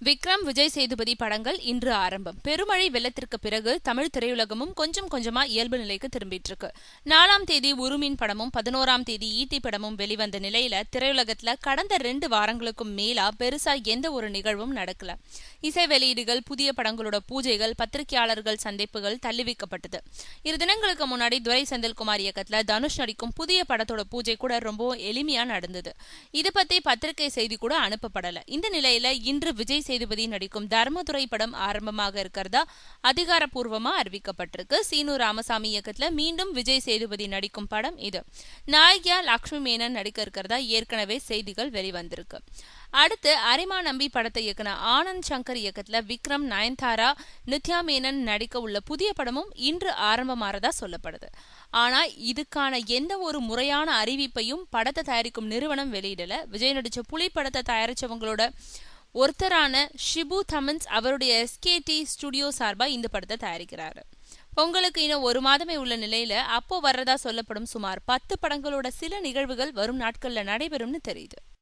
விக்ரம், விஜய் சேதுபதி படங்கள் இன்று ஆரம்பம். பெருமழை வெள்ளத்திற்கு பிறகு தமிழ் திரையுலகமும் கொஞ்சம் கொஞ்சமா இயல்பு நிலைக்கு திரும்பிட்டு இருக்கு. 4ஆம் தேதி உருமின் படமும் 11ஆம் தேதி ஈட்டி படமும் வெளிவந்த நிலையில திரையுலகத்துல கடந்த 2 வாரங்களுக்கும் மேலா பெருசா எந்த ஒரு நிகழ்வும் நடக்கல. இசை வெளியீடுகள், புதிய படங்களோட பூஜைகள், பத்திரிகையாளர்கள் சந்திப்புகள் தள்ளி வைக்கப்பட்டது. 2 தினங்களுக்கு முன்னாடி துரை செந்தில்குமார் இயக்கத்துல தனுஷ் நடிக்கும் புதிய படத்தோட பூஜை கூட ரொம்ப எளிமையா நடந்தது. இது பத்தி பத்திரிகை செய்தி கூட அனுப்பப்படல. இந்த நிலையில இன்று விஜய் சேதுபதி நடிக்கும் தர்மதுரை படம் ஆரம்பமாக இருக்கிறதா அதிகாரப்பூர்வமா அறிவிக்கப்பட்டிருக்கு. சீனு ராமசாமி இயக்கத்துல மீண்டும் விஜய் சேதுபதி நடிக்கும் படம் இது. நாயகியா லக்ஷ்மி மேனன் நடிக்க இருக்கிறதா ஏற்கனவே செய்திகள் வெளிவந்திருக்கு. அடுத்து அரிமா நம்பி படத்தை இயக்குன ஆனந்த் சங்கர் இயக்கத்துல விக்ரம், நயன்தாரா, நித்யா மேனன் நடிக்க உள்ள புதிய படமும் இன்று ஆரம்பமாறதா சொல்லப்படுது. ஆனா இதுக்கான எந்த ஒரு முறையான அறிவிப்பையும் படத்தை தயாரிக்கும் நிறுவனம் வெளியிடல. விஜய் நடிச்ச புலி படத்தை தயாரிச்சவங்களோட ஒருத்தரான ஷிபு தமன்ஸ் அவருடைய SKT ஸ்டுடியோ சார்பா இந்த படத்தை தயாரிக்கிறாரு. பொங்கலுக்கு இன்னும் 1 மாதமே உள்ள நிலையில அப்போ வர்றதா சொல்லப்படும் சுமார் 10 படங்களோட சில நிகழ்வுகள் வரும் நாட்கள்ல நடைபெறும்னு தெரியுது.